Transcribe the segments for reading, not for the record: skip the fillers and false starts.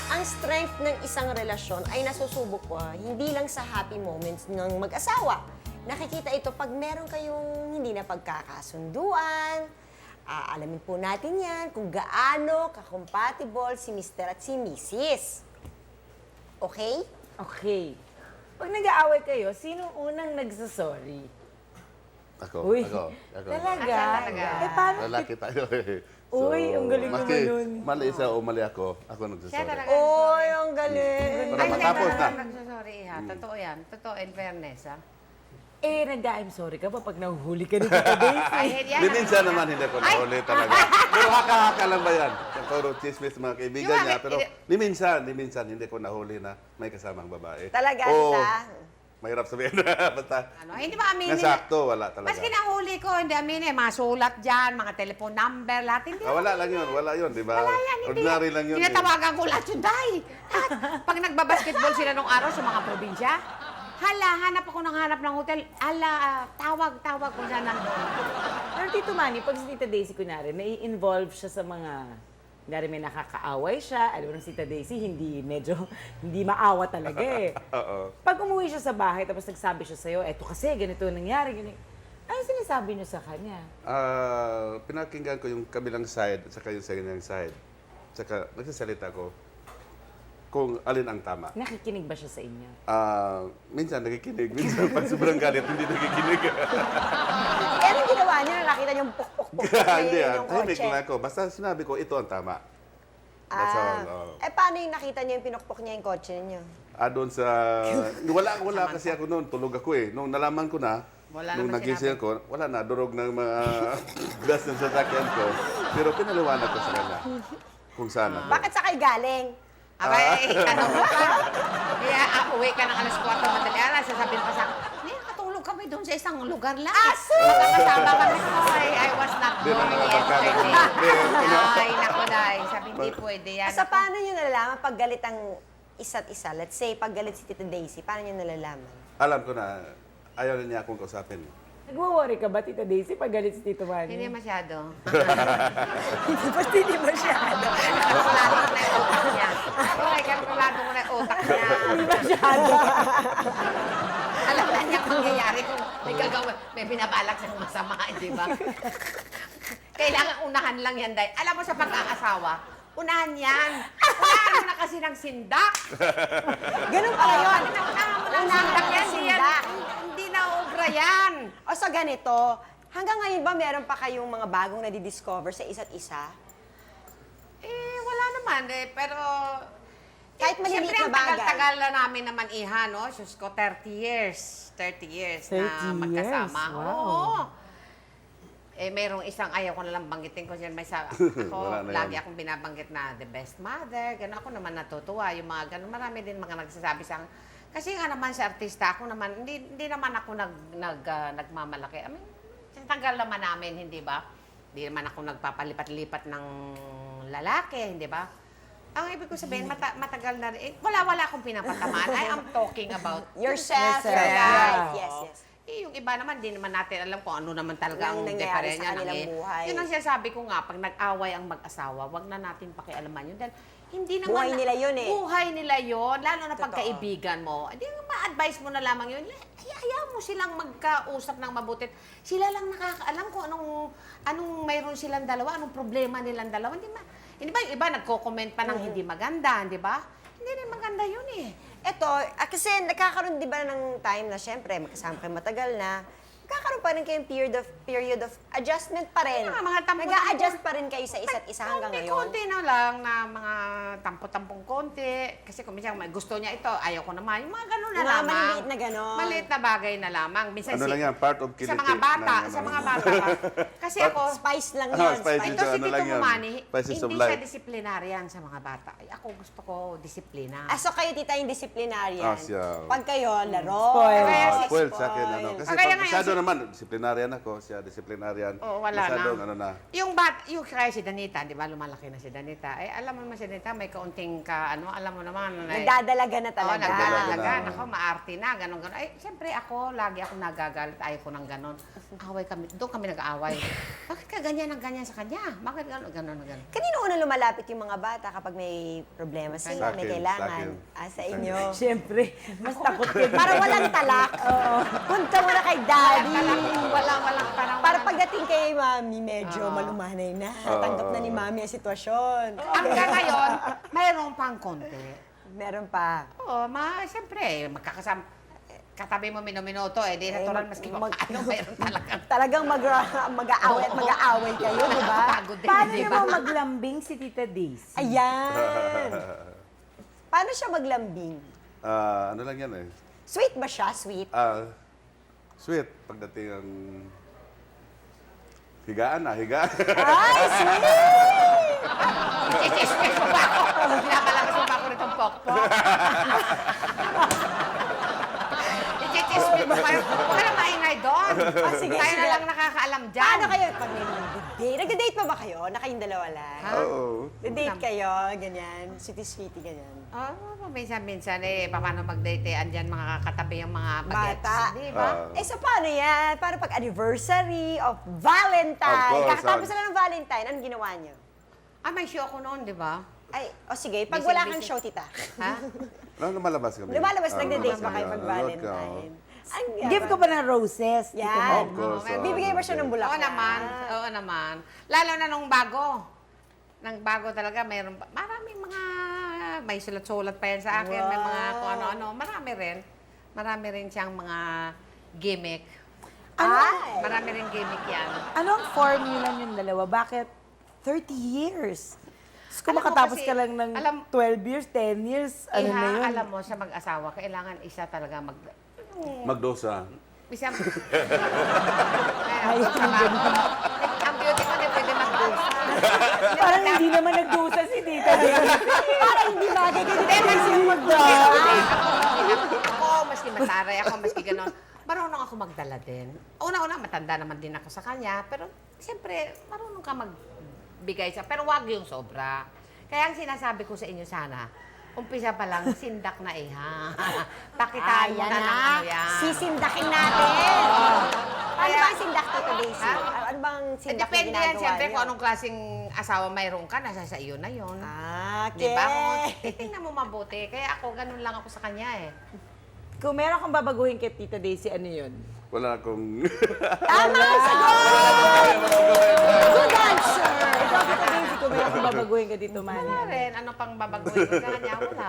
Ang strength ng isang relasyon ay nasusubok po, hindi lang sa happy moments ng mag-asawa. Nakikita ito pag meron kayong hindi na pagkakasunduan. Alamin po natin yan kung gaano ka-compatible si Mr. at si Mrs. Okay? Okay. Pag nag-aaway kayo, sino unang nagsasorry? Ako. Talaga? Talaga? Eh, paano? Lalaki tayo eh. Uy, ang galing maski naman nun. mali siya o mali ako Siya nagsasorry. talaga. Oy, ang galing! Para matapos na. Nagsasorry, ha? Totoo yan. Totoo, in fairness, ha? Eh, nag-I'm sorry ka ba pag nahuhuli ka ni Tita Daisy? Ay, yan. Di minsan naman hindi ko nahuli talaga. Pero haka-haka lang ba yan? Puro chismis mga kaibigan Yung niya. bakit- Pero ni minsan hindi ko nahuli na may kasamang babae. Talaga, O, Tita? mahirap sabihin. Basta, Ano, hindi ba aminin? nasakto, wala talaga. Maski nahuli ko, hindi aminin. Mga sulat dyan, mga telephone number, lahat. Hindi Wala lang yun, di ba? Wala yan, hindi. Ordinary lang yun. Tinatawagan ko lahat yun, day. Lahat. Pag nagbabasketball sila nung araw sa mga probinsya, hanap ako ng hanap ng hotel. Tawag kung saan nandun. Pero Tito Manny, pag si Tita Daisy, kunwari, nai-involve siya sa mga, kunwari may nakakaaway siya, alam mo si Tita Daisy, hindi maawa talaga eh. Oo. Pag umuwi siya sa bahay, tapos nagsabi siya sa'yo, eto kasi, ganito nangyari, ganito. Ano sinasabi niyo sa kanya? Pinakinggan ko yung kabilang side at saka yung sa kanyang side. Saka nagsasalita ko kung alin ang tama. Nakikinig ba siya sa inyo? Minsan nakikinig, minsan pag sobrang galit, hindi nakikinig. Eh, anong ginawa niyo na nakita niyo puk-puk-puk Hindi yung tahimik kotse? lang ako. Basta sinabi ko, ito ang tama. That's all. Eh, paano yung nakita niyo yung pinukpok niya yung kotse niyo? Doon sa... Wala kasi ako noon, tulog ako eh. Nung nalaman ko na, Wala nung naman nagising ko, wala na, durog ng mga glass ng sasakyan ko. Pero pinaliwanag ko sa kanya kung saan ako. Bakit sa kayo galing? Abay, tanong mo pa. Kaya uwi ka ng alas 4 madali alas, sasabihin pa sa akin, hindi, katulog kami doon sa isang lugar lang. Magkakasama kami. I was not Hindi born naman yesterday. napagkakataon. Ay, naku, day. Sabi, hindi pwede yan. Sa paano niyo nalalaman pag galit ang isa't isa? Let's say, pag galit si Tita Daisy, paano niyo nalalaman? Alam ko na, ayaw na niya akong kausapin. Nagwo-worry ka ba, Tita Daisy, pag galit si Tito Manny? Hindi masyado. Basta hindi masyado. Kalkulado ko na yung utak niya. Okay, kalkulado ko na yung utak niya. Hindi masyado. Alam na niya kung mangyayari kung may gagawin, may binabalak sa masama, di ba? Kailangan unahan lang yan, day. Alam mo sa pag-aasawa, unahan yan. Unahan mo na kasi ng sindak. Ganun pala yun. Unahan mo ng Unahan sindak ng yan. sindak. Hindi na ugra yan. O sa ganito, hanggang ngayon ba meron pa kayong mga bagong nadidiscover sa isa't isa? Eh, wala naman eh. Pero, Kahit maliliit siyempre, na ang bagay. tagal-tagal na namin naman iha, no? Sus ko, 30 years. 30 years 30 na magkasama. years, wow. Oo. Eh, merong isang ayaw ko nalang banggitin ko dyan. May Wala ako, na lagi yan. akong binabanggit na the best mother. Gano'n ako naman natutuwa. Yung mga gano'n. Marami din mga nagsasabi sa akin. Kasi nga naman sa artista, ako naman, hindi naman ako nagmamalaki. I mean, sa tagal naman namin, hindi ba? Hindi naman ako nagpapalipat-lipat ng lalaki, hindi ba? Ang ibig ko sabihin, matagal na rin. Wala akong pinapatamaan. I am talking about Yourself, your Yourself, life. yeah. Yes, yes. eh, yung iba naman, di naman natin alam kung ano naman talaga Ang ang nangyayari diferensya sa kanilang ng buhay. Yun ang sinasabi ko nga, pag nag-away ang mag-asawa, wag na natin pakialaman yun. Dahil hindi naman... Buhay nila yun eh. Buhay nila yun. Lalo na Totoo. pagkaibigan mo. Hindi ma-advise mo na lamang yun. Ayaw mo silang magkausap ng mabuti. Sila lang nakakaalam kung anong mayroon silang dalawa, anong problema nilang dalawa. Hindi ba yung iba nagko-comment pa ng hindi maganda, di ba? Hindi rin maganda yun eh. Ito, kasi nagkakaroon di ba ng time na syempre, magkasama kayo matagal na, nagkakaroon pa rin kayong period of adjustment pa rin. Kaya nga, mga tampo-tampo. Nag-a-adjust pa rin kayo sa isa't isa hanggang ngayon. Konti na lang na mga tampo-tampong konti. Kasi kung minsan gusto niya ito, ayaw ko naman. Yung mga ganun na Mga lamang. maliliit na ganon. Maliit na bagay na lamang. Minsan Ano lang yan, part of Sa kiliti mga bata. ng- Sa mga bata pa. Kasi ako, Spice lang Ah, yun. spice ito si ano lang Tito yan, Mumani, spices of hindi siya life. disiplinaryan sa mga bata. Ay, ako gusto ko disiplina. So kayo, tita, yung disciplinarian. Siya. Pag kayo, laro. Spoil. Kaya si- Spoiled sa akin, ano. Kasi Kaya pag ngayon masyado si naman, disiplinaryan ako. Siya, disiplinaryan. Oo, wala Masyadong, na. ano na. Yung kaya si Danita, di ba, lumalaki na si Danita. Eh, alam mo naman si Danita, may kaunting alam mo naman. Nagdadalaga na Oo, talaga. nagdadalaga. na. Ako, maarte na, ganon. Ay, siyempre ako, lagi ako nagagalit. Ayaw ko ng ganon. Away kami, doon kami nag-aaway. Bakit ka ganyan ang ganyan sa kanya? Bakit ganon? Kanino una lumalapit yung mga bata kapag may problema sila, Sa may akin, kailangan? sa akin. Sa inyo. Siyempre, mas takot kayo. Para walang talak. Oo. Punta muna kay daddy. Walang parang... Para pagdating kay mami, medyo Oo. malumanay na. Tanggap na ni mami ang sitwasyon. Hanggang ngayon, mayroon pang konti. Meron pa. Oo, siyempre, magkakasama. Katabi mo minuto, di natural maski ano, mayroon talaga. Talagang mag-aaway at mag-aaway kayo, di ba? Pagod din, Paano di ba? naman maglambing si Tita Daisy? Ayan. Paano siya maglambing? Ano lang yan eh. Sweet ba siya? Sweet? Sweet. Pagdating ang higaan na, higaan. Ay, sweet! Isiswitch mo ba ako? Pinapalakas mo ba ako nitong pokpok? Isiswitch mo ba? Huwag ka na maingay doon. sige, Tayo sige. na lang nakakaalam dyan. Paano kayo pag may nag-date? Nag-date pa ba kayo? Na kayong dalawa lang? Oo. Nag-date kayo, ganyan. Sweetie-sweetie, ganyan. Minsan-minsan paano mag-date andyan mga katabi yung mga bagets. Bata. Di ba? Eh, so paano yan? Paano pag anniversary of Valentine? Of course, Kakatapos na ng Valentine, anong ginawa niyo? May show ako noon, di ba? Ay, sige, pag Busy, wala kang busy. show, tita. Ha? Lumalabas kami. Lumalabas, nagde-date ba kayo Ano, pag nanonood ka, Valentine? Ang Gift ko ba ng roses? Tita Yan. Mel? Of course. Bibigay mo siya ng bulaklak. Oo naman. Lalo na nung bago. Nang bago talaga, maraming mga, may sulat-sulat pa yan sa akin, may mga kung ano-ano. Marami rin siyang mga gimmick. Ay! Marami rin gimmick yan. Ano ang formula yung dalawa? Bakit 30 years? Kung Alam mo makatapos kasi, ka lang ng 12 years, 10 years, ano na yun? Alam mo, sa mag-asawa, kailangan isa talaga Magdosa. Isang... Ay, Ang beauty ko, di pwede mag-dusa. Parang hindi naman nagdusa si Tita Daisy. Para hindi bagay kayo. Ako, maski mataray ako, maski ganon, marunong ako magdala din. Una-una, matanda naman din ako sa kanya, pero siyempre, marunong ka magbigay sa, pero wag yung sobra. Kaya ang sinasabi ko sa inyo sana, umpisa pa lang, sindak na ha. Pakitaan mo Ayan na ng na. ano yan. Sisindakin natin. Paano Kaya- ba ang sindak, Tito Daisy? Ha? Ano bang sindak na Depende ginagawa yan, siyempre, niyo? kung anong klaseng asawa mayroon ka, nasa sa iyo na yun. Okay. Di ba? Kung titingnan mo mabuti. Kaya ako, ganun lang ako sa kanya eh. Kung meron kang babaguhin kay Tita Daisy, ano yun? Wala akong... Tama ang sagot! Good answer! Ikaw, Tita Daisy, kung meron kang babaguhin ka dito, Wala Manny. rin. Ano pang babaguhin ko sa kanya? Wala.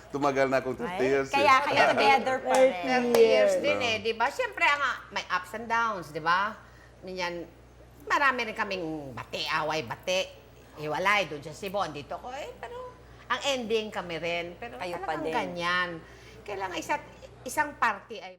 Tumagal na akong 50 years. Kaya kayo together pa rin. 30 years din eh, di ba? Siyempre, may ups and downs, di ba? Minyan, marami rin kaming away, hiwalay, doon sa Cebu, andito ko eh. Pero, ang ending kami rin. Pero Kayo pa talagang din. ganyan. Kailangan isang party ay